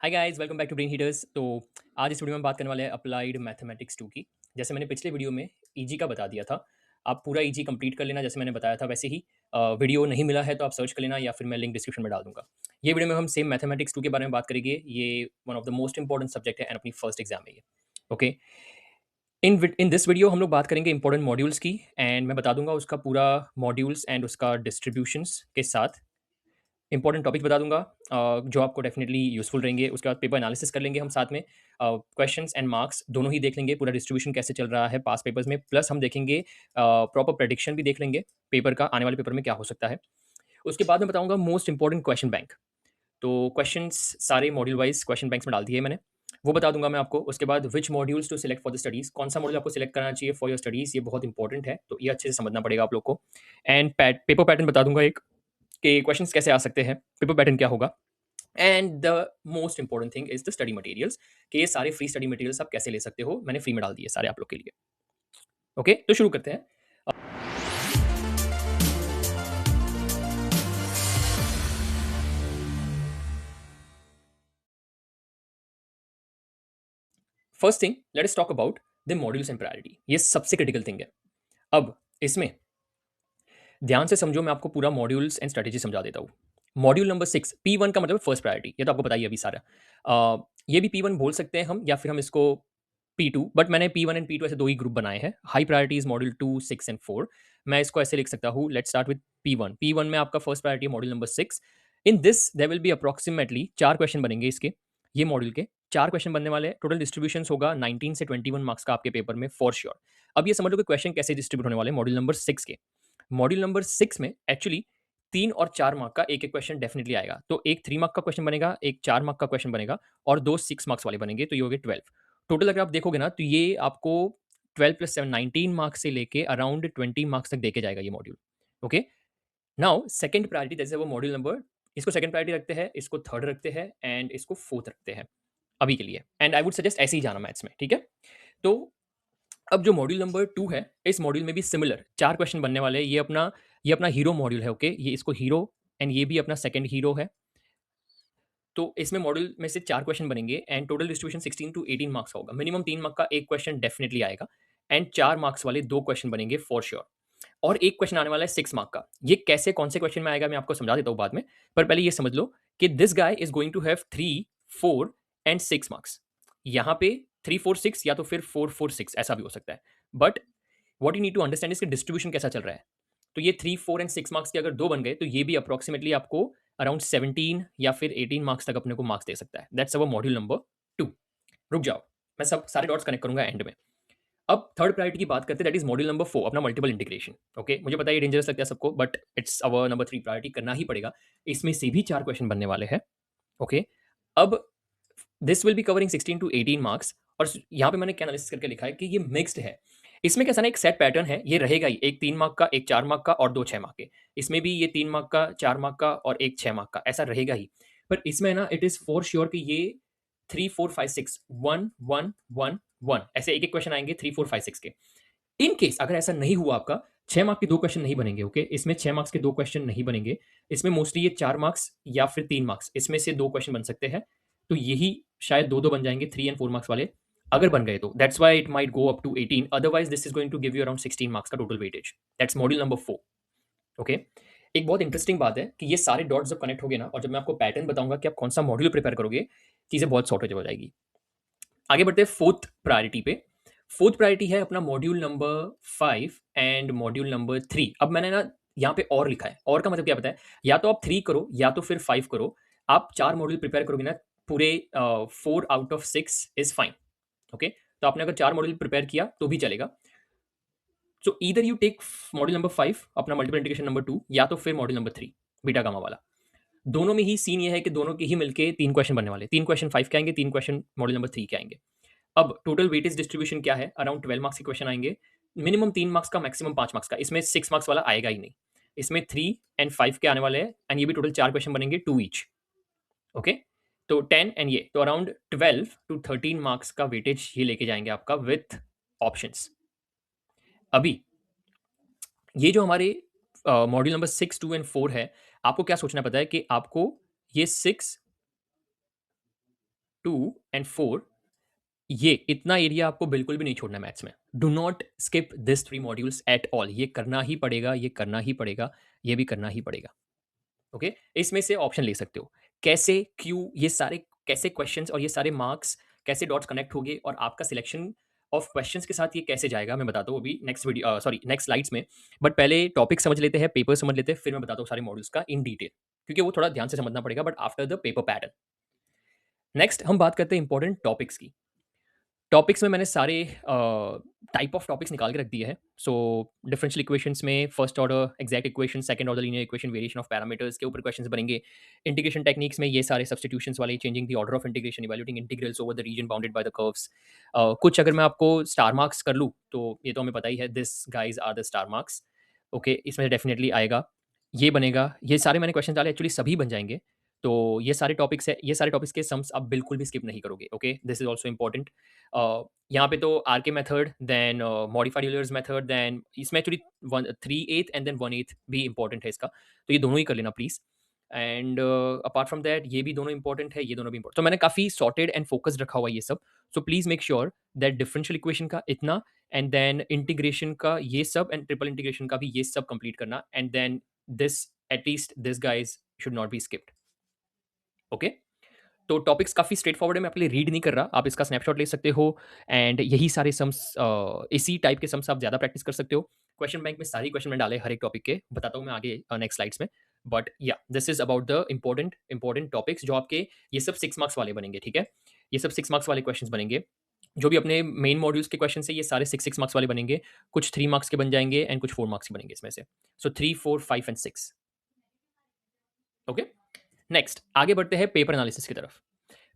Hi guys, welcome back to Brain Heaters. तो आज इस वीडियो में बात करने वाले हैं अप्लाइड मैथमेटिक्स 2 की। जैसे मैंने पिछले वीडियो में ईजी का बता दिया था, आप पूरा ईजी कंप्लीट कर लेना जैसे मैंने बताया था वैसे ही। वीडियो नहीं मिला है तो आप सर्च कर लेना या फिर मैं लिंक डिस्क्रिप्शन में डाल दूंगा। ये वीडियो में हम सेम मैथमेटिक्स 2 के बारे में बात करेंगे। ये one of the most important subject है एंड अपनी फर्स्ट एग्जाम है ये। ओके, इन दिस वीडियो हम लोग बात करेंगे इंपॉर्टेंट मॉड्यूल्स की एंड मैं बता दूंगा उसका पूरा मॉड्यूल्स एंड उसका डिस्ट्रीब्यूशंस के साथ इंपॉर्टेंट टॉपिक बता दूंगा जो आपको डेफिनेटली यूजफुल रहेंगे। उसके बाद पेपर एनालिसिस कर लेंगे हम साथ में। क्वेश्चंस एंड मार्क्स दोनों ही देख लेंगे, पूरा डिस्ट्रीब्यूशन कैसे चल रहा है पास पेपर्स में, प्लस हम देखेंगे प्रॉपर प्रेडिक्शन भी देख लेंगे पेपर का, आने वाले पेपर में क्या हो सकता है। उसके बाद मैं बताऊंगा मोस्ट इंपॉर्टेंट क्वेश्चन बैंक। तो क्वेश्चंस सारे मॉड्यूल वाइज क्वेश्चन बैंक्स में डाल दिए मैंने, वो बता दूंगा मैं आपको। उसके बाद which modules to select for the studies, कौन सा मॉड्यूल आपको सिलेक्ट करना चाहिए फॉर योर स्टडीज, ये बहुत इंपॉर्टेंट है तो ये अच्छे से समझना पड़ेगा आप लोग को। एंड पेपर पैटर्न बता दूंगा एक, कि क्वेश्चंस कैसे आ सकते हैं, पेपर पैटर्न क्या होगा। And the most important thing is the study materials, कि ये सारे फ्री स्टडी मटेरियल्स आप कैसे ले सकते हो, मैंने फ्री में डाल दिए सारे आप लोग के लिए। ओके, तो शुरू करते हैं। First thing, let us talk about the modules and priority. ये सबसे क्रिटिकल थिंग है। अब इसमें ध्यान से समझो, मैं आपको पूरा मॉड्यूल्स एंड स्ट्रेटेजी समझा देता हूँ। मॉड्यूल नंबर 6 P1 का मतलब फर्स्ट प्रायोरिटी, ये तो आपको बताइए अभी सारा। ये भी P1 बोल सकते हैं हम, या फिर हम इसको P2, बट मैंने P1 एंड P2 ऐसे दो ही ग्रुप बनाए हैं। High priority is module 2, 6 and 4। मैं इसको ऐसे लिख सकता हूँ, let's start with P1। P1 में आपका फर्स्ट प्रायोरिटी है module number 6। In this there will be approximately 4 question बनेंगे इसके, ये मॉड्यूल के 4 क्वेश्चन बनने वाले हैं। टोटल डिस्ट्रीब्यूशन होगा 19 से 21 मार्क्स का आपके पेपर में फॉर श्योर। अब ये समझ लो कि क्वेश्चन कैसे डिस्ट्रीब्यूट होने वाले हैं मॉड्यूल नंबर 6 के। मॉड्यूल नंबर 6 में एक्चुअली 3 और 4 मार्क का एक एक क्वेश्चन डेफिनेटली आएगा। तो एक 3 मार्क का क्वेश्चन बनेगा, एक 4 मार्क का क्वेश्चन बनेगा, और दो 6 मार्क्स वाले बनेंगे, तो ये हो गए 12। टोटल अगर आप देखोगे ना तो ये आपको 12 प्लस 7 19 मार्क्स से लेके अराउंड 20 मार्क्स तक देके जाएगा ये module. Okay, now second priority, जैसे वो मॉड्यूल नंबर, इसको सेकंड प्रायोरिटी रखते हैं, इसको थर्ड रखते हैं एंड इसको फोर्थ रखते हैं अभी के लिए। एंड आई वुड सजेस्ट ऐसे ही जाना मैथ्स में, ठीक है। तो अब जो मॉड्यूल नंबर 2 है, इस मॉड्यूल में भी सिमिलर 4 क्वेश्चन बनने वाले हैं। ये अपना हीरो मॉड्यूल है। ओके, ये इसको हीरो, एंड ये भी अपना सेकंड हीरो है। तो इसमें मॉड्यूल में से 4 क्वेश्चन बनेंगे and total distribution 16 to 18 marks का होगा। मिनिमम 3 मार्क का एक क्वेश्चन डेफिनेटली आएगा एंड 4 मार्क्स वाले दो क्वेश्चन बनेंगे फॉर श्योर। और एक क्वेश्चन आने वाला है 6 मार्क का। ये कैसे, कौन से क्वेश्चन में आएगा, मैं आपको समझा देता हूँ बाद में। पर पहले ये समझ लो कि this guy is going to have 3, 4 and 6 marks. यहाँ पे 3, 4, 6 या तो फिर 4, 4, 6 ऐसा भी हो सकता है। But what you need to understand इसके डिस्ट्रीब्यूशन कैसा चल रहा है। तो ये 3, 4 एंड 6 मार्क्स के अगर दो बन गए तो ये भी अप्रोक्सीमेटली आपको अराउंड 17 या फिर 18 मार्क्स तक अपने को मार्क्स दे सकता है। That's our module number 2। रुक जाओ, मैं सब सारे डॉट्स कनेक्ट करूंगा एंड में। अब थर्ड प्रायोरिटी की बात करते हैं, दैट इज मॉड्यूल नंबर 4, अपना मल्टीपल इंटीग्रेशन। ओके, मुझे पता है ये डेंजरस लगता है सबको, but it's our number 3 priority, करना ही पड़ेगा। इसमें से भी 4 क्वेश्चन बनने वाले हैं। ओके, अब this will be covering 16 to 18 marks. और यहाँ पे मैंने क्या एनालिसिस करके लिखा है कि ये मिक्स्ड है। इसमें कैसा ना, एक सेट पैटर्न है, ये रहेगा ही, एक 3 मार्क का, एक 4 मार्क का और दो 6 मार्क के। इसमें भी ये 3 मार्क का, 4 मार्क का और एक 6 मार्क का, ऐसा रहेगा ही। पर इसमें ना इट इज फॉर श्योर कि ये 3, 4, 5, 6, 1, 1, 1, 1 ऐसे एक एक क्वेश्चन आएंगे 3, 4, 5, 6 के। इन केस अगर ऐसा नहीं हुआ आपका, 6 मार्क के दो क्वेश्चन नहीं बनेंगे। ओके, इसमें 6 मार्क्स के दो क्वेश्चन नहीं बनेंगे। इसमें मोस्टली ये 4 मार्क्स या फिर 3 मार्क्स, इसमें से दो क्वेश्चन बन सकते हैं। तो यही शायद दो दो बन जाएंगे, 3 एंड 4 मार्क्स वाले। अगर बन गए तो that's why it might go up to 18, otherwise this is going to give you around 16 marks का total weightage. That's module number 4। Okay, एक बहुत इंटरेस्टिंग बात है कि ये सारे डॉट्स जब कनेक्ट हो गए ना, और जब मैं आपको पैटर्न बताऊंगा कि आप कौन सा मॉड्यूल प्रिपेयर करोगे, चीजें बहुत सॉर्ट हो जाएगी। आगे बढ़ते हैं फोर्थ प्रायोरिटी पे। फोर्थ प्रायोरिटी है अपना module number 5 and module number 3। अब मैंने ना यहाँ पे और लिखा है, और का मतलब क्या पता है, या तो आप 3 करो या तो फिर 5 करो। आप 4 मॉड्यूल प्रिपेयर करोगे ना, पूरे 4 out of 6 is fine. Okay, तो आपने अगर 4 मॉड्यूल प्रिपेयर किया तो भी चलेगा। So either you take module number 5 अपना मल्टीपल इंटीग्रेशन नंबर 2, या तो फिर मॉड्यूल नंबर 3 बीटा गामा वाला। दोनों में ही सीन ये है कि दोनों के ही मिलके 3 क्वेश्चन बनने वाले, 3 क्वेश्चन 5 के आएंगे, 3 क्वेश्चन मॉड्यूल नंबर 3 के आएंगे। अब टोटल वेटेज डिस्ट्रीब्यूशन क्या है, अराउंड 12 मार्क्स के क्वेश्चन आएंगे। मिनिमम 3 मार्क्स का, मैक्सिमम 5 मार्क्स का। इसमें 6 मार्क्स वाला आएगा ही नहीं। इसमें 3 एंड 5 के आने वाले हैं एंड ये भी टोटल 4 क्वेश्चन बनेंगे, 2 ईच। ओके, तो 10 एंड ये तो अराउंड 12 टू 13 मार्क्स का वेटेज ये लेके जाएंगे आपका विथ ऑप्शंस। अभी ये जो हमारे मॉड्यूल नंबर 6, 2 एंड 4 है, आपको क्या सोचना पता है कि आपको ये 6 2 एंड 4, ये इतना एरिया आपको बिल्कुल भी नहीं छोड़ना है मैथ्स में। Do not skip this 3 modules at all. ये करना ही पड़ेगा, ये करना ही पड़ेगा, ये भी करना ही पड़ेगा। ओके? इसमें से ऑप्शन ले सकते हो। कैसे, क्यों, ये सारे कैसे क्वेश्चंस और ये सारे मार्क्स कैसे डॉट्स कनेक्ट होंगे और आपका सिलेक्शन ऑफ क्वेश्चंस के साथ ये कैसे जाएगा, मैं बताता हूँ अभी नेक्स्ट सॉरी नेक्स्ट स्लाइड्स में। बट पहले टॉपिक समझ लेते हैं, पेपर समझ लेते हैं, फिर मैं बताता हूँ सारे मॉड्यूल्स का इन डिटेल, क्योंकि वो थोड़ा ध्यान से समझना पड़ेगा but after the paper pattern. Next हम बात करते हैं इंपॉर्टेंट टॉपिक्स की। टॉपिक्स में मैंने सारे टाइप ऑफ टॉपिक्स निकाल के रख दिए हैं। सो डिफरेंशियल इक्वेशंस में first order exact equation, second order linear equation, variation of parameters के ऊपर क्वेश्चंस बनेंगे। इंटीग्रेशन टेक्निक्स में ये सारे सब्स्टिट्यूशंस वाले, changing the order of integration, evaluating integrals over the reason bounded by the curves. कुछ अगर मैं आपको स्टार मार्क्स कर लूँ तो ये तो हमें पता ही है, this guys are the star marks. Okay, इसमें डेफिनेटली आएगा, ये बनेगा, ये सारे मैंने क्वेश्चन डाले, एक्चुअली सभी बन जाएंगे। तो ये सारे टॉपिक्स है, ये सारे टॉपिक्स के सम्स आप बिल्कुल भी स्किप नहीं करोगे। Okay, this is also important. यहाँ पे तो R K method, then modified Euler's method, then इसमें एक्चुअली 3/8 एंड देन 1/8 भी इंपॉर्टेंट है इसका, तो ये दोनों ही कर लेना please. And apart from that ये भी दोनों इंपॉर्टेंट है, ये दोनों भी इंपॉर्टेंट, तो मैंने काफ़ी सॉर्टेड एंड फोकस्ड रखा हुआ है ये सब। So please make sure that differential equation का इतना, एंड देन इंटीग्रेशन का ये सब, एंड ट्रिपल इंटीग्रेशन का भी ये सब कंप्लीट करना, and then this, at least this guys should not be skipped. Okay, तो टॉपिक्स काफ़ी स्ट्रेट फॉरवर्ड है, मैं आपके लिए रीड नहीं कर रहा, आप इसका स्नैपशॉट ले सकते हो। एंड यही सारे सम्स, इसी टाइप के सम्स आप ज़्यादा प्रैक्टिस कर सकते हो। क्वेश्चन बैंक में सारी क्वेश्चन मैंने डाले हर एक टॉपिक के, बताता हूँ मैं आगे नेक्स्ट स्लाइड्स में। बट या this is about the important important topics जो आपके, ये सब 6 मार्क्स वाले बनेंगे, ठीक है? ये सब 6 मार्क्स वाले क्वेश्चन बनेंगे। जो भी अपने मेन मॉड्यूल्स के क्वेश्चन है, ये सारे 6 मार्क्स वाले बनेंगे। कुछ 3 मार्क्स के बन जाएंगे एंड कुछ 4 मार्क्स के बनेंगे इसमें से। सो 3, 4, 5 एंड 6। ओके, नेक्स्ट आगे बढ़ते हैं पेपर एनालिसिस की तरफ।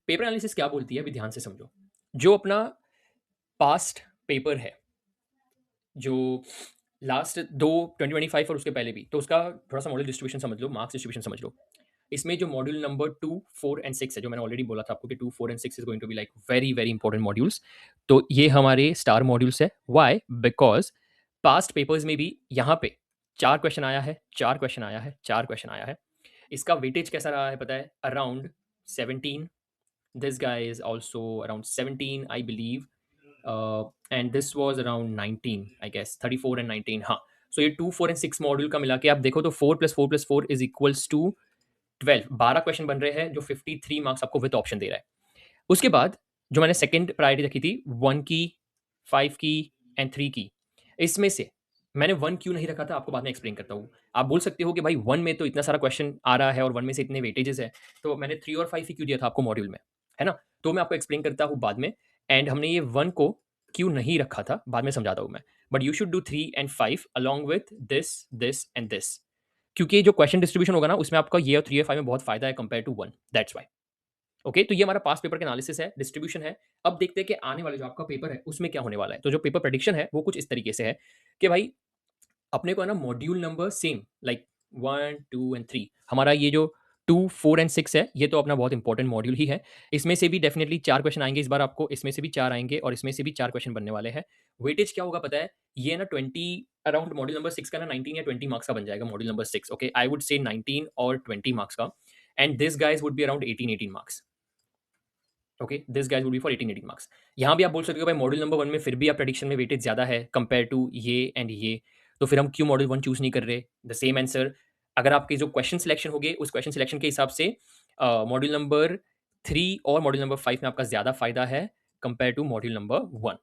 पेपर एनालिसिस क्या बोलती है, अभी ध्यान से समझो। जो अपना पास्ट पेपर है, जो लास्ट दो 2025 और उसके पहले भी, तो उसका थोड़ा सा मॉडल डिस्ट्रीब्यूशन समझ लो, मार्क्स डिस्ट्रीब्यूशन समझ लो। इसमें जो मॉड्यूल नंबर 2, 4 एंड 6 है, जो मैंने ऑलरेडी बोला था आपको कि 2, 4 and 6 is going to be like very very important modules. तो ये हमारे स्टार मॉड्यूल्स है। वाई? बिकॉज पास्ट पेपर्स में भी यहाँ पे 4 क्वेश्चन आया है, 4 क्वेश्चन आया है, 4 क्वेश्चन आया है। इसका वेटेज कैसा रहा है पता है? Around 17। This guy is also around 17, I believe. And this was around 19, I guess. 34 and 19, हाँ। So ये 2, 4 and 6 मॉड्यूल का मिला के आप देखो तो 4 + 4 + 4 इज इक्वल्स टू 12। 12 क्वेश्चन बन रहे हैं, जो 53 मार्क्स आपको विद ऑप्शन दे रहा है। उसके बाद जो मैंने सेकंड प्रायोरिटी रखी थी, 1 की, 5 की एंड 3 की, इसमें से मैंने 1 क्यों नहीं रखा था आपको बाद में एक्सप्लेन करता हूँ। आप बोल सकते हो कि भाई 1 में तो इतना सारा क्वेश्चन आ रहा है और 1 में से इतने वेटेजेस है, तो मैंने 3 और 5 ही क्यों दिया था आपको मॉड्यूल में, है ना? तो मैं आपको एक्सप्लेन करता हूँ बाद में। एंड हमने ये 1 को क्यों नहीं रखा था बाद में समझाता हूँ मैं। But you should do 3 and 5 along with this, this and this, क्योंकि जो क्वेश्चन डिस्ट्रीब्यूशन होगा ना, उसमें आपका ये और 3 और 5 में बहुत फायदा है compare to 1, that's why. Okay, तो ये हमारा पास्ट पेपर का एनालिसिस है, डिस्ट्रीब्यूशन है। अब देखते हैं कि आने वाले जो आपका पेपर है उसमें क्या होने वाला है। तो जो पेपर प्रेडिक्शन है वो कुछ इस तरीके से है कि भाई अपने को है ना, module number same like 1, 2 and 3, हमारा ये जो 2, 4 एंड 6 है, ये तो अपना बहुत इंपॉर्टेंट मॉड्यूल ही है। इसमें से भी डेफिनेटली 4 क्वेश्चन आएंगे इस बार आपको, इसमें से भी 4 आएंगे और इसमें से भी 4 क्वेश्चन बनने वाले हैं। वेटेज क्या होगा पता है? ये ना 20 अराउंड, मॉड्यूल नंबर 6 का ना 19 या 20 मार्क्स का बन जाएगा module number 6। Okay, I would say 19 और 20 मार्क्स का। And this guys would be around 18 marks. Okay, this guys would be for 18 marks. यहाँ भी आप बोल सकते हो भाई मॉड्यूल नंबर 1 में फिर भी आप प्रेडिक्शन में वेटेज ज्यादा है कंपेयर टू ये एंड ये, तो फिर हम क्यों मॉड्यूल 1 चूज नहीं कर रहे? द सेम आंसर, अगर आपके जो क्वेश्चन सिलेक्शन हो गए उस क्वेश्चन सिलेक्शन के हिसाब से मॉड्यूल नंबर 3 और मॉड्यूल नंबर 5 में आपका ज्यादा फायदा है कंपेयर टू मॉड्यूल नंबर 1,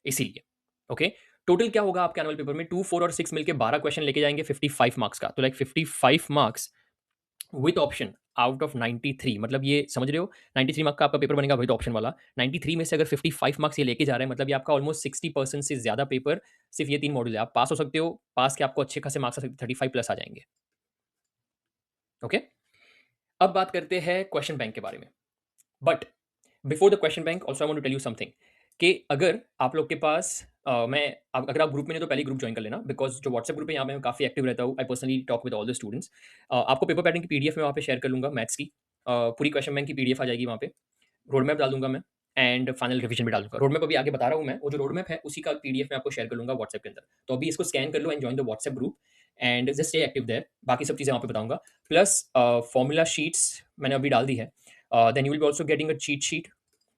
इसीलिए। ओके, टोटल क्या होगा आपके एनुअल पेपर में? 2, 4 और 6 मिलकर 12 क्वेश्चन लेके जाएंगे 55 मार्क्स का, तो like 55 marks with option out of 93, मतलब ये समझ रहे हो, 93 मार्क्स का आपका पेपर बनेगा विद ऑप्शन वाला। 93 में से अगर 55 मार्क्स ये लेके जा रहे हैं, मतलब ये आपका ऑलमोस्ट 60% से ज्यादा पेपर सिर्फ ये 3 मॉड्यूल है। आप पास हो सकते हो, पास के आपको अच्छे खासे मार्क्स 35+ आ जाएंगे। ओके, अब बात करते हैं क्वेश्चन बैंक के बारे में। But before the question bank also I want to tell you something, कि अगर आप लोग के पास अगर आप ग्रुप में नहीं तो पहले ग्रुप ज्वाइन कर लेना, बिकॉज जो व्हाट्सएप ग्रुप है यहाँ पे मैं काफी एक्टिव रहता हूँ। I personally talk with all the students. आपको पेपर पैटर्न की पीडीएफ में वहाँ पे शेयर कर लूंगा, मैथ्स की पूरी क्वेश्चन बैंक की पीडीएफ आ जाएगी वहाँ पे। रोड मैप डाल दूंगा मैं एंड फाइनल रिवीजन भी डाल दूंगा। रोड मैप अभी आगे बता रहा हूँ मैं, वो जो रोड मैप है उसी का पीडीएफ में आपको शेयर कर लूंगा व्हाट्सएप के अंदर। तो अभी इसको स्कैन कर लो and join the WhatsApp group and just stay active there. बाकी सब चीज़ें वहाँ पे बताऊंगा। प्लस फॉर्मूला शीट्स मैंने अभी डाल दी है, Then you will be also getting a cheat sheet,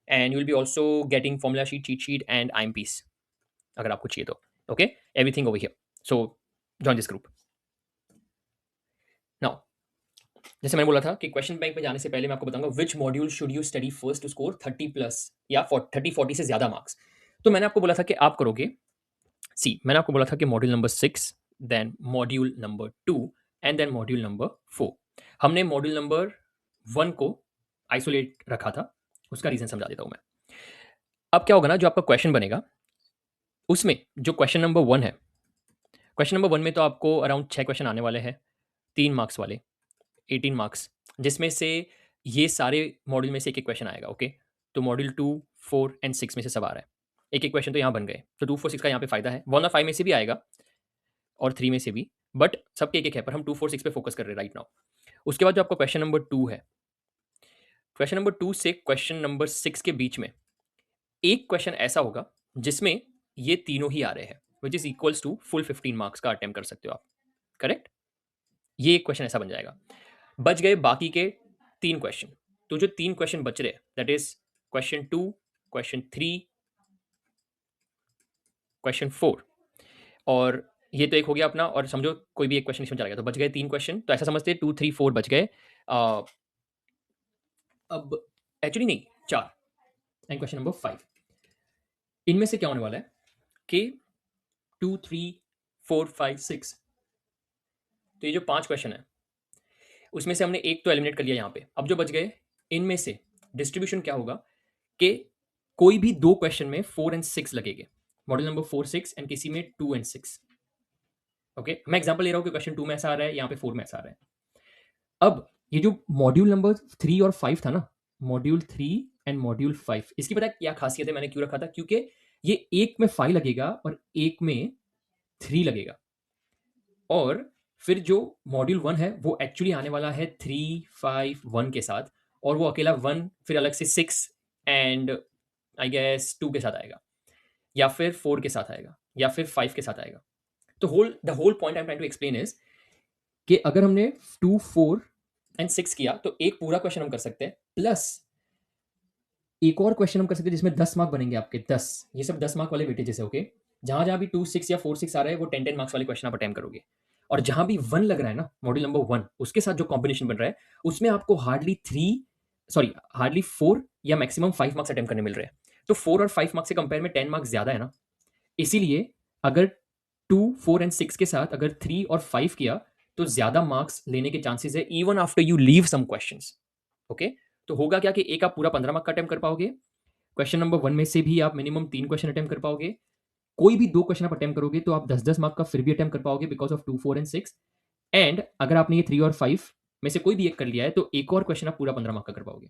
and you will be also getting formula sheet, cheat sheet, and IMPs अगर आपको चाहिए तो. Okay, everything over here. So join this group. Now, जैसे मैंने बोला था कि क्वेश्चन बैंक में जाने से पहले मैं आपको बताऊंगा which module should you study first to score 30 plus या 30-40 से ज्यादा मार्क्स. तो मैंने आपको बोला था कि आप करोगे मैंने आपको बोला था कि module number 6, then module number 2 and then module number 4. हमने मॉड्यूल नंबर 1 को आइसोलेट रखा था, उसका रीजन समझा देता हूं मैं. अब क्या होगा ना, जो आपका क्वेश्चन बनेगा उसमें जो क्वेश्चन नंबर 1 है, क्वेश्चन नंबर 1 में तो आपको अराउंड 6 क्वेश्चन आने वाले हैं, 3 मार्क्स वाले, 18 मार्क्स, जिसमें से ये सारे मॉड्यूल में से एक एक क्वेश्चन आएगा. ओके, तो मॉड्यूल 2, 4 एंड 6 में से सब आ रहा है. एक एक क्वेश्चन तो यहाँ बन गए. तो 2, 4, 6 का यहाँ पे फायदा है. 1 और 5 में से भी आएगा और 3 में से भी, बट सबके एक एक है, पर हम 2, 4, 6 पे फोकस कर रहे हैं राइट नाउ. उसके बाद जो आपका क्वेश्चन नंबर 2 है, क्वेश्चन नंबर 2 से क्वेश्चन नंबर 6 के बीच में एक क्वेश्चन ऐसा होगा जिसमें ये तीनों ही आ रहे हैं, which is equals to full 15 marks का अटेम्प्ट कर सकते हो आप. करेक्ट, ये एक क्वेश्चन ऐसा बन जाएगा. बच गए बाकी के 3 क्वेश्चन. तो जो 3 क्वेश्चन बच रहे हैं, that is question 2, question 3, question 4, और ये तो एक हो गया अपना. और समझो कोई भी एक क्वेश्चन इसमें चला गया, तो बच गए 3 क्वेश्चन. तो ऐसा समझते हैं 2, 3, 4 बच गए. अब एक्चुअली नहीं, 4 एंड क्वेश्चन नंबर 5. इनमें से क्या होने वाला है कि 2, 3, 4, 5, 6, तो ये जो 5 क्वेश्चन है उसमें से हमने एक तो एलिमिनेट कर लिया यहाँ पे. अब जो बच गए इनमें से डिस्ट्रीब्यूशन क्या होगा कि कोई भी 2 क्वेश्चन में 4 एंड 6 लगेंगे. मॉड्यूल नंबर 4, 6 एंड किसी में 2 एंड 6. ओके, मैं एग्जांपल ले रहा हूँ कि क्वेश्चन 2 में ऐसा आ रहा है, यहाँ पे 4 में ऐसा आ रहा है. अब ये जो मॉड्यूल नंबर 3 और 5 था ना, मॉड्यूल 3 एंड मॉड्यूल 5, इसकी पता है क्या खासियत है, मैंने क्यों रखा था? क्योंकि ये एक में 5 लगेगा और एक में 3 लगेगा. और फिर जो मॉड्यूल 1 है वो एक्चुअली आने वाला है 3, 5, 1 के साथ, और वो अकेला 1 फिर अलग से 6 एंड आई गेस 2 के साथ आएगा, या फिर 4 के साथ आएगा, या फिर 5 के साथ आएगा. तो the whole point I am trying to explain is कि अगर हमने 2, 4 एंड 6 किया तो एक पूरा क्वेश्चन हम कर सकते हैं, प्लस एक और क्वेश्चन हम कर सकते हैं जिसमें 10 मार्क बनेंगे आपके. 10, ये सब 10 मार्क वाले वेटेजेस है. ओके, जहां जहां भी 2, 6 या 4, 6 आ रहा है वो 10 मार्क्स वाले क्वेश्चन आप अटेम्प्ट करोगे. और जहां भी 1 लग रहा है ना, मॉड्यूल नंबर 1, उसके साथ जो कॉम्बिनेशन बन रहा है उसमें आपको हार्डली 4 या मैक्सिमम 5 मार्क्स अटेम्प्ट करने मिल रहे हैं. तो 4 और 5 मार्क्स से कंपेयर में 10 मार्क्स ज्यादा है ना. इसीलिए अगर 2, 4 एंड 6 के साथ अगर 3 और 5 किया तो ज्यादा मार्क्स लेने के चांसेस है, even after you leave some questions. Okay, तो होगा क्या कि एक आप पूरा 15 मार्क का अटेम्प्ट कर पाओगे. क्वेश्चन नंबर 1 में से भी आप मिनिमम 3 क्वेश्चन अटेम्प्ट कर पाओगे. कोई भी 2 क्वेश्चन आप अटेम्प्ट करोगे तो आप 10-10 मार्क का फिर भी अटेम्प्ट कर पाओगे बिकॉज ऑफ 2, 4 एंड 6. एंड अगर आपने ये 3 और 5 में से कोई भी एक कर लिया है तो एक और क्वेश्चन आप पूरा 15 मार्क का कर पाओगे.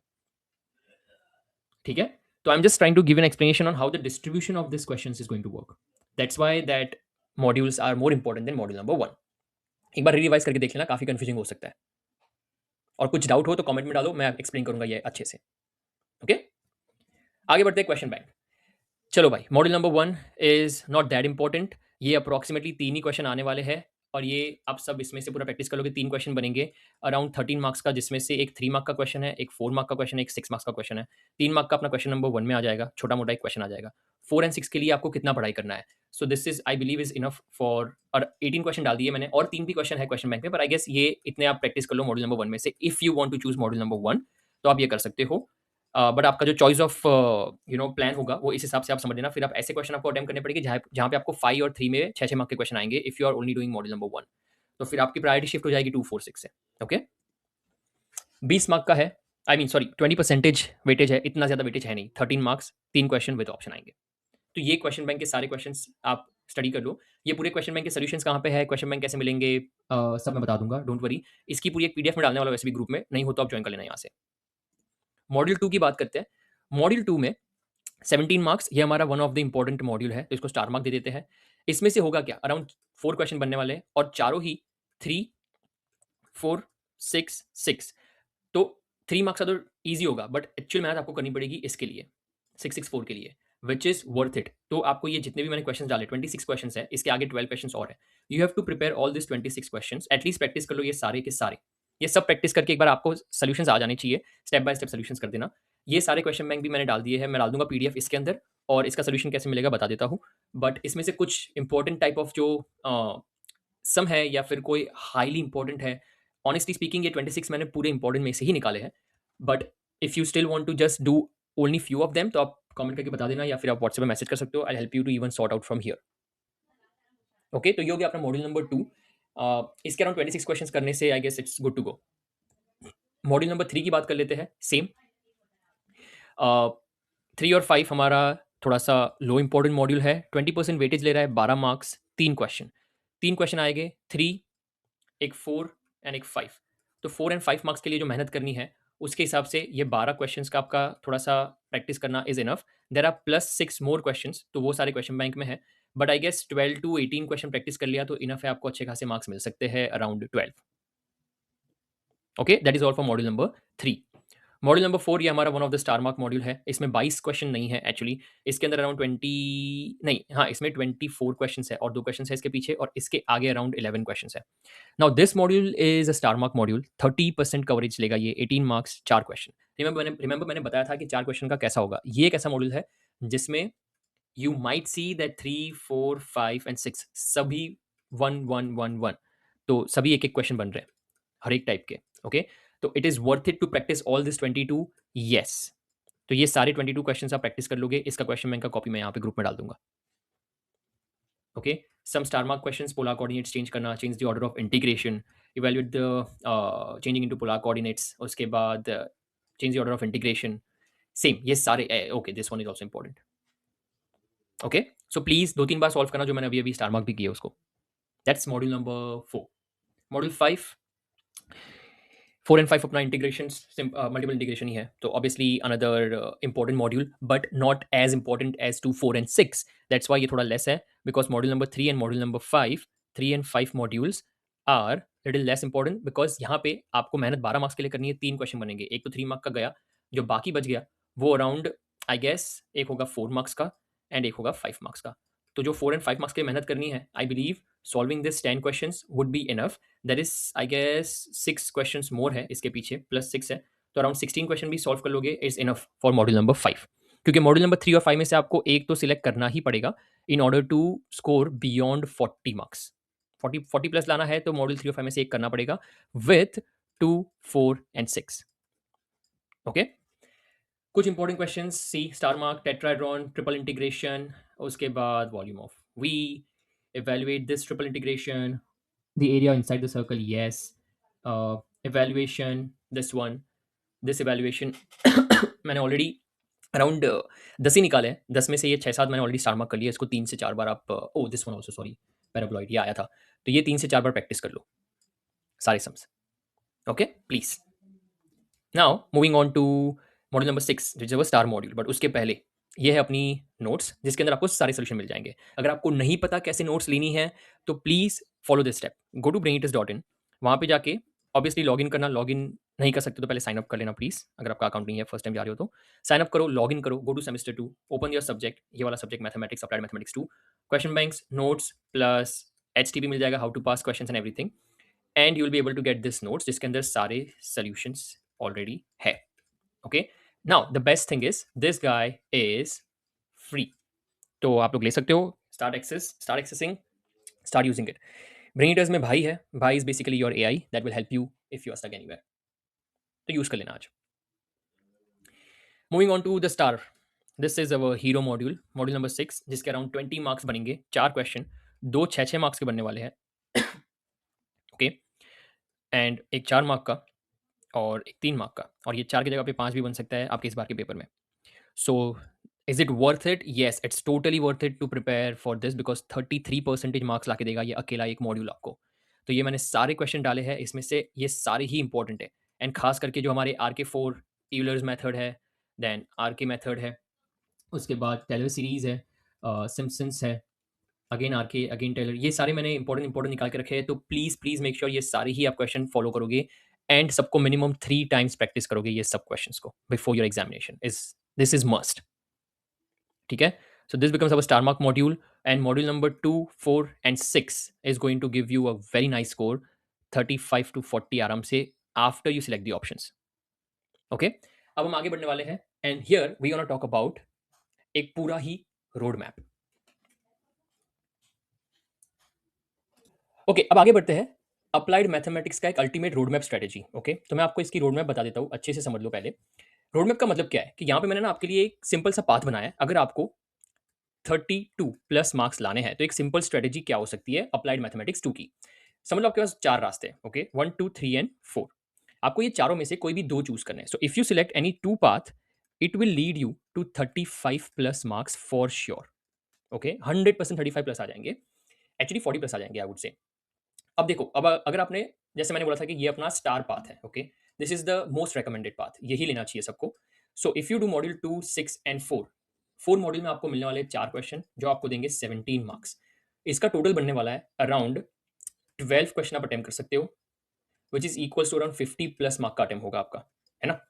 ठीक है, तो I am just trying to give an explanation on how the distribution of this questions is going to work. That's why that modules are more important than module number 1. एक बार revise करके देख लेना, काफी कंफ्यूजिंग हो सकता है. और कुछ डाउट हो तो कमेंट में डालो, मैं एक्सप्लेन करूंगा ये अच्छे से. ओके, आगे बढ़ते हैं क्वेश्चन बैंक. चलो भाई, module number 1 is not that important. ये अप्रोक्सीमेटली 3 ही क्वेश्चन आने वाले हैं, और ये आप सब इसमें से पूरा प्रैक्टिस कर लोगे. 3 क्वेश्चन बनेंगे अराउंड 13 मार्क्स का, जिसमें से एक 3 मार्क का क्वेश्चन है, एक 4 मार्क का क्वेश्चन है, एक 6 मार्क्स का क्वेश्चन है. 3 मार्क का अपना क्वेश्चन नंबर 1 में आ जाएगा, छोटा मोटा एक क्वेश्चन आ जाएगा. 4 एंड 6 के लिए आपको कितना पढ़ाई करना है? So this is I believe is enough for, और 18 क्वेश्चन डाल दिए मैंने, और 3 भी क्वेश्चन है क्वेश्चन बैंक में, पर आई गेस ये इतने आप प्रैक्टिस कर लो मॉड्यूल नंबर 1 में से. If you want to choose module number 1 तो आप ये कर सकते हो. बट आपका जो चॉइस ऑफ प्लान होगा वो इस हिसाब से आप समझ लेना. फिर आप ऐसे क्वेश्चन आपको अटेम्प्ट करने पड़ेंगे जहाँ पे आपको 5 और 3 में 6-6 मार्क के क्वेश्चन आएंगे. If you are only doing module number 1 तो फिर आपकी प्रायोरिटी शिफ्ट हो जाएगी 2, 4, 6 से. ओके, 20 मार्क का है, आई मीन सॉरी 20% वेटेज है, इतना ज्यादा वेटेज है नहीं. 13 मार्क्स, 3 क्वेश्चन विद ऑप्शन आएंगे. तो ये क्वेश्चन बैंक के सारे क्वेश्चन आप स्टडी कर लो. ये पूरे क्वेश्चन बैंक के सोल्यूशंस कहाँ पे है, क्वेश्चन बैंक कैसे मिलेंगे, सब मैं बता दूंगा, डोंट वरी. इसकी पूरी एक पीडीएफ में डालने वाला वैसे भी ग्रुप में, नहीं हो तो आप ज्वाइन कर लेना यहाँ से. मॉड्यूल 2 की बात करते हैं. मॉड्यूल 2 में 17 मार्क्स, ये हमारा one of the important module है, तो इसको स्टार मार्क दे देते हैं. इसमें से होगा क्या, अराउंड 4 क्वेश्चन बनने वाले हैं, और चारों ही 3, 4, 6, 6. तो 3 मार्क्स का तो ईजी होगा, बट एक्चुअल मेहनत आपको करनी पड़ेगी इसके लिए, 6, 6, 4 के लिए, विच इज वर्थ इट. तो आपको ये जितने भी मैंने क्वेश्चन डाले 26 क्वेश्चन है, इसके आगे 12 क्वेश्चन और है. You have to prepare all this 26 question. At least practice कर लो ये सारे के सारे. ये सब प्रैक्टिस करके एक बार आपको सॉल्यूशंस आ जाने चाहिए, स्टेप बाय स्टेप सॉल्यूशंस कर देना। ये सारे क्वेश्चन बैंक भी मैंने डाल दिए हैं, मैं डाल दूँगा पीडीएफ इसके अंदर और इसका सॉल्यूशन कैसे मिलेगा बता देता हूँ। बट इसमें से कुछ इंपॉर्टेंट टाइप ऑफ जो सम है या फिर कोई हाइली इंपॉर्टेंट है, ऑनेस्टली स्पीकिंग ये 26 मैंने पूरे इंपॉर्टेंट में से ही निकाले हैं। But if you still want to just do only few of them तो आप कमेंट करके बता देना या फिर आप व्हाट्सएप में मैसेज कर सकते हो। I help you to even sort out from here. Okay, तो ये हो गया अपना मॉड्यूल नंबर 2। इसके अराउंड 26 क्वेश्चंस करने से I guess it's good to go. Module number 3 की बात कर लेते हैं। सेम 3 और 5 हमारा थोड़ा सा लो इंपॉर्टेंट मॉड्यूल है। 20% वेटेज ले रहा है, 12 मार्क्स, 3 क्वेश्चन आएंगे, 3, एक 4 एंड एक 5। तो 4 एंड 5 मार्क्स के लिए जो मेहनत करनी है उसके हिसाब से ये 12 क्वेश्चंस का आपका थोड़ा सा प्रैक्टिस करना is enough. There are plus 6 more questions, तो वो सारे क्वेश्चन बैंक में है। But I guess 12 to 18 question practice कर लिया तो इनफ है, आपको अच्छे खासे मार्क्स मिल सकते हैं around 12। Okay, that is all for module number 3। Module number 4 ये हमारा one of the star mark module है। इसमें 22 क्वेश्चन नहीं है एक्चुअली, इसके अंदर अराउंड 20 नहीं, हाँ इसमें 24 क्वेश्चन है और 2 क्वेश्चन है इसके पीछे और इसके आगे अराउंड 11 क्वेश्चन है। Now this module is a star mark module, 30% coverage लेगा ये, 18 मार्क्स, 4 क्वेश्चन। रिमेंबर मैंने बताया था कि 4 क्वेश्चन का कैसा होगा। ये एक ऐसा मॉड्यूल है जिसमें you might see that 3, 4, 5 and 6 सभी 1 1 1 1, तो सभी एक एक क्वेश्चन बन रहे हैं हर एक टाइप के। ओके, तो it is worth it to practice all this 22। Yes, तो ये सारे 22 क्वेश्चन आप प्रैक्टिस कर लोगे। इसका क्वेश्चन बैंक का कॉपी मैं यहाँ पे ग्रुप में डाल दूंगा। Okay, some star mark questions, polar coordinates change करना, change the order of integration, evaluate the changing into polar coordinates, उसके बाद change the order of integration. Same ये सारे। Okay, this one is also important. Okay, so please 2-3 बार solve करना जो मैंने अभी अभी स्टार मार्क भी किया उसको। That's module number 4। Module 5, 4 and 5 अपना इंटीग्रेशन, मल्टीपल इंटीग्रेशन ही है, तो obviously another important module but not as important as 2, 4 and 6। That's why ये थोड़ा लेस है, because module number 3 and module number 5, 3 and 5 modules are little less important, because यहाँ पे आपको मेहनत 12 मार्क्स के लिए करनी है। 3 क्वेश्चन बनेंगे, एक तो 3 मार्क का गया, जो बाकी बच गया वो अराउंड आई गेस एक होगा 4 मार्क्स का एंड एक होगा 5 मार्क्स का। तो जो 4 एंड 5 मार्क्स के लिए मेहनत करनी है, I believe solving this 10 questions would be enough. That is I guess 6 questions more है इसके पीछे, प्लस 6 है, तो अराउंड 16 क्वेश्चन भी सॉल्व कर लोगे is enough for module number 5। क्योंकि मॉड्यूल नंबर 3 और 5 में से आपको एक तो सिलेक्ट करना ही पड़ेगा in order to score beyond 40 marks. 40 plus लाना है तो मॉड्यूल 3 और 5 में से एक करना पड़ेगा विथ 2, 4 एंड 6। ओके, कुछ important question see star mark, tetrahedron, triple integration, उसके बाद volume of V, evaluate this triple integration, the area inside the circle, yes, evaluation, this evaluation मैंने ऑलरेडी अराउंड 10 ही निकाले हैं। 10 में से ये 6-7 मैंने ऑलरेडी स्टार मार्क कर लिया। इसको 3 से 4 बार आप oh this one also, sorry paraboloid ये आया था, तो ये 3 से 4 बार प्रैक्टिस कर लो सारे sums. Okay, please now moving on to module number 6 जो है स्टार मॉड्यूल। बट उसके पहले ये है अपनी नोट्स जिसके अंदर आपको सारे सोल्यूशन मिल जाएंगे। अगर आपको नहीं पता कैसे नोट्स लेनी है तो please follow this step, go to brainitis.in, वहाँ पे जाके ऑब्वियसली लॉग इन करना। लॉग इन नहीं कर सकते तो पहले साइन अप कर लेना प्लीज, अगर आपका अकाउंट नहीं है, फर्स्ट टाइम जा रहे हो तो साइन अप करो, लॉग इन करो, go to semester 2, open your subject, ये वाला subject mathematics, applied mathematics 2, question banks, notes plus HTP मिल जाएगा, how to pass question and everything, and you will be able to get this notes जिसके अंदर सारे solutions already है। Okay, now the best thing is this guy is free, तो आप लोग ले सकते हो। Start accessing, start using it. Brainiters में भाई है, Bhai is basically your AI that will help you if you are stuck anywhere, तो यूज कर लेना आज। Moving on to the star, this is our hero module, module number 6, जिसके around 20 marks बनेंगे, 4 question, 2 6 marks के बनने वाले हैं। ओके, एंड एक 4 मार्क का और एक 3 मार्क का, और ये 4 की जगह पे 5 भी बन सकता है आपके इस बार के पेपर में। So is it worth it? Yes, it's totally worth it to prepare for this, because 33% marks ला के देगा ये अकेला एक मॉड्यूल आपको। तो ये मैंने सारे क्वेश्चन डाले हैं, इसमें से ये सारे ही इंपॉर्टेंट है, एंड खास करके जो हमारे RK4 यूलर्स मेथड है, देन RK मेथड है, उसके बाद टेलर सीरीज है, सिम्पसन्स है, अगेन RK, अगेन टेलर, ये सारे मैंने इंपॉर्टेंट निकाल के रखे हैं। तो प्लीज मेक श्योर ये सारे ही आप क्वेश्चन फॉलो करोगे एंड सबको मिनिमम 3 टाइम्स प्रैक्टिस करोगे ये सब क्वेश्चंस को before your examination. Is this is must, ठीक है? So this becomes our star mark module, and module number 2, 4 and 6 is going to give you a very nice score, 35 to 40 आराम से after you select the options. Okay, अब हम आगे बढ़ने वाले हैं and here we gonna talk about एक पूरा ही रोड मैप. ओके, अब आगे बढ़ते हैं. अप्लाइड मैथमेटिक्स का एक ultimate road map strategy. Okay, तो मैं आपको इसकी रोड मैप बता देता हूँ, अच्छे से समझ लो पहले. रोड मैप का मतलब क्या है कि यहाँ पे मैंने ना आपके लिए एक सिंपल सा पाथ बनाया है. अगर आपको 32 प्लस मार्क्स लाने हैं तो एक सिंपल स्ट्रेटेजी क्या हो सकती है अप्लाइड मैथमेटिक्स 2 की. समझ लो आपके पास 4 रास्ते हैं. Okay, 1 2 3 and 4. आपको ये चारों में से कोई भी 2 चूज करने हैं. So if you select any 2 path, it will lead you to 35 plus marks for sure. Okay, 100% 35 plus आ जाएंगे. एक्चुअली 40 प्लस आ जाएंगे, आई वुड से. अब देखो, अब अगर आपने, जैसे मैंने बोला था कि ये अपना स्टार पाथ है. Okay, this is the most recommended path, यही लेना चाहिए सबको. सो if you do module 2 6 and 4, 4 module में आपको मिलने वाले 4 क्वेश्चन जो आपको देंगे 17 मार्क्स. इसका टोटल बनने वाला है अराउंड 12 क्वेश्चन आप अटेम्प्ट कर सकते हो, which is equals to around 50 plus mark का अटेम्प्ट होगा आपका, है ना.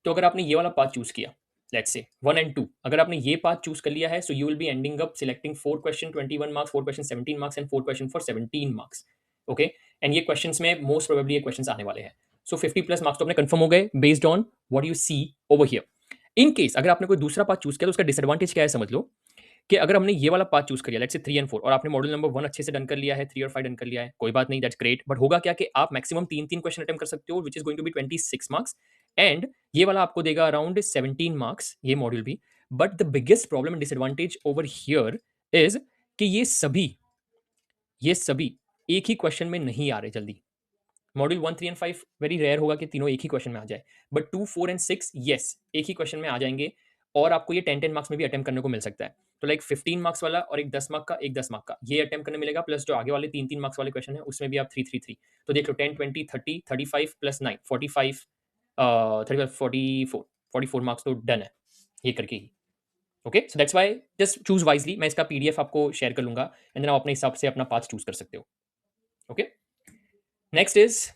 तो अगर आपने ये वाला पाथ चूज किया, लेट्स से 1 एंड 2, अगर आपने ये पाथ चूज कर लिया है, so you will be ending up selecting 4 question 21 marks, 4 question 17 marks and 4 question for 17 marks. Okay, and ये क्वेश्चंस में मोस्ट प्रोबेबली ये क्वेश्चंस आने वाले हैं. सो 50 प्लस मार्क्स तो अपने कंफर्म हो गए based on what you see over here. In case अगर आपने कोई दूसरा पाथ चूज किया तो उसका डिसएडवांटेज क्या है समझ लो, कि अगर हमने ये वाला पाथ चूज कर लिया, लेट्स से 3 एंड 4, और आपने मॉड्यूल नंबर 1 अच्छे से डन कर लिया है, 3 और 5 डन कर लिया है, कोई बात नहीं, दैट्स ग्रेट. बट होगा क्या कि आप मैक्सिमम 3 क्वेश्चन अटेम्प्ट कर सकते हो, which is going to be 26 marks, and ये वाला आपको देगा अराउंड 17 मार्क्स, ये मॉड्यूल भी. But the biggest problem and disadvantage over here is कि ये सभी एक ही क्वेश्चन में नहीं आ रहे जल्दी. मॉड्यूल 1 3 एंड 5 वेरी रेयर होगा कि तीनों एक ही क्वेश्चन में आ जाए, बट 2 4 एंड 6 यस एक ही क्वेश्चन में आ जाएंगे, और आपको ये 10 10 मार्क्स में भी अटेम्प्ट करने को मिल सकता है. तो लाइक 15 मार्क्स वाला और एक 10 मार्क का, एक 10 मार्क का, ये अटेम्प्ट करने मिलेगा, प्लस जो आगे वाले 3 मार्क्स वाले क्वेश्चन है उसमें भी आप 3 3 3. तो देख लो 10 20 30 35 प्लस 9 45, 35 44 44 मार्क्स तो डन है ये करके ही. Okay, so that's why just choose wisely. मैं इसका पीडीएफ आपको शेयर कर लूंगा एंड देन आप अपने हिसाब से अपना पाथ चूज कर सकते हो. Okay, next is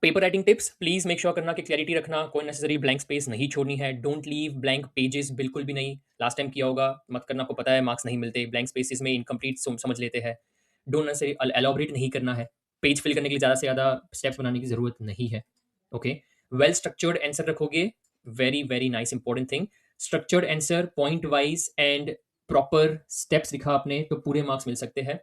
paper writing tips. Please make sure करना कि क्लैरिटी रखना, कोई नेसेसरी ब्लैंक स्पेस नहीं छोड़नी है. डोंट लीव ब्लैंक पेजेस, बिल्कुल भी नहीं. लास्ट टाइम किया होगा, मत करना, आपको पता है मार्क्स नहीं मिलते. ब्लैंक स्पेसेस में इनकम्प्लीट समझ लेते हैं. डोंट नेसेसरी एलॉबरेट नहीं करना है. पेज फिल करने के लिए ज़्यादा से ज़्यादा स्टेप्स बनाने की जरूरत नहीं है. ओके, वेल स्ट्रक्चर्ड आंसर रखोगे, very very nice important thing. Structured answer, point wise and proper steps लिखा आपने तो पूरे मार्क्स मिल सकते हैं.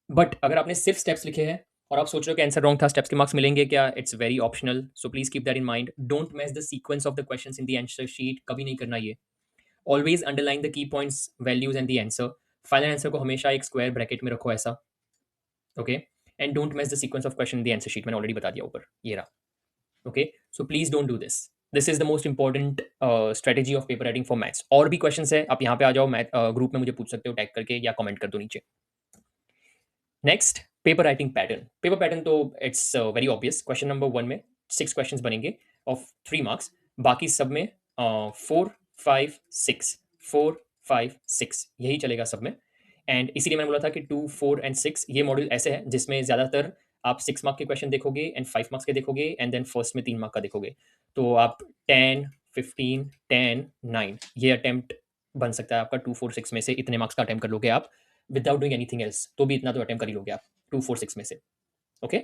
बट अगर आपने सिर्फ स्टेप्स लिखे हैं और आप सोच रहे हो कि आंसर रॉन्ग था, स्टेप्स के मार्क्स मिलेंगे क्या, it's very optional. So please keep that in mind. Don't match the sequence of the questions in the answer sheet, कभी नहीं करना ये. Always underline the key points, values and the answer. Final answer को हमेशा एक square bracket में रखो ऐसा. Okay, and don't match the sequence of question in the answer sheet, मैंने ऑलरेडी बता दिया ऊपर, ये रहा. Okay, so please don't do this. This is the most important strategy of paper writing for maths. और भी क्वेश्चन है, आप यहाँ पे आ जाओ, मैथ ग्रुप में मुझे पूछ सकते हो टैग करके या कमेंट कर दो नीचे. Next, paper writing pattern. Paper pattern तो it's very obvious. Question number 1 में 6 क्वेश्चंस बनेंगे ऑफ 3 मार्क्स, बाकी सब में 4 5 6 4 5 6 यही चलेगा सब में. एंड इसीलिए मैंने बोला था कि 2 4 एंड 6 ये मॉड्यूल ऐसे है जिसमें ज़्यादातर आप 6 मार्क के क्वेश्चन देखोगे एंड 5 मार्क्स के देखोगे एंड देन फर्स्ट में 3 मार्क का देखोगे. तो आप 10 15 10 9 ये अटेम्प्ट बन सकता है आपका. 2 4 6 में से इतने मार्क्स का अटेम्प्ट कर लोगे आप विदाउट डूइंग एनीथिंग एल्स, तो भी इतना तो अटेम्प्ट कर ही लोगे आप 2 4 6 में से. Okay,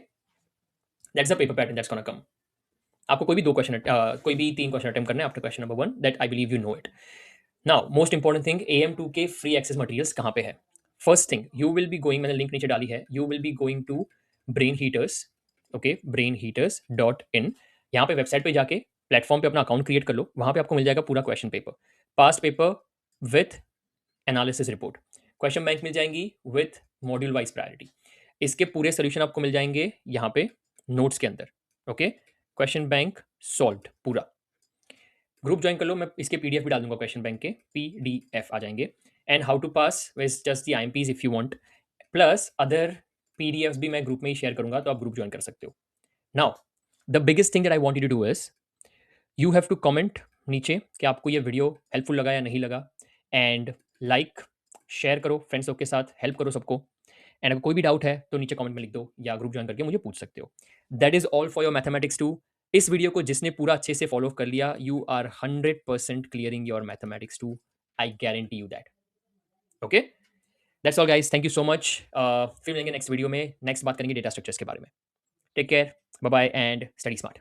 that's the paper pattern that's gonna come. आपको कोई भी 2 क्वेश्चन कोई भी 3 क्वेश्चन अटेम्प्ट करना है after question number 1, that I believe you know it. Now most important thing, AM2 के फ्री एक्सेस मटेरियल्स कहाँ पे है. First thing, you will be going, मैंने लिंक नीचे डाली है, you will be going to Brain Heaters. Okay, brainheaters.in. यहाँ पे वेबसाइट पे जाके प्लेटफॉर्म पे अपना अकाउंट क्रिएट कर लो. वहाँ पे आपको मिल जाएगा पूरा question paper, past paper with analysis report. Question bank मिल जाएंगी विथ मॉड्यूल वाइज प्रायोरिटी. इसके पूरे सोल्यूशन आपको मिल जाएंगे यहाँ पे नोट्स के अंदर. ओके, क्वेश्चन बैंक सॉल्व्ड पूरा. ग्रुप ज्वाइन कर लो, मैं इसके पीडीएफ भी डाल दूंगा. क्वेश्चन बैंक के पीडीएफ आ जाएंगे. And how to pass with just the IMPs if you want, plus other PDFs भी मैं ग्रुप में ही शेयर करूंगा, तो आप ग्रुप ज्वाइन कर सकते हो. Now the biggest thing that I want you to do is you have to comment नीचे कि आपको ये वीडियो हेल्पफुल लगा या नहीं लगा, एंड लाइक शेयर करो फ्रेंड्स लोग के साथ, हेल्प करो सबको. एंड अगर कोई भी डाउट है तो नीचे कमेंट में लिख दो या ग्रुप ज्वाइन करके मुझे पूछ सकते हो. That is all for your mathematics 2. इस वीडियो को जिसने पूरा अच्छे से फॉलो कर लिया, you are 100% clearing your mathematics 2. I guarantee you that. Okay, that's all guys, thank you so much. फिर मिलेंगे नेक्स्ट वीडियो में. नेक्स्ट बात करेंगे डेटा स्ट्रक्चर्स के बारे में. Take care, bye bye and study smart.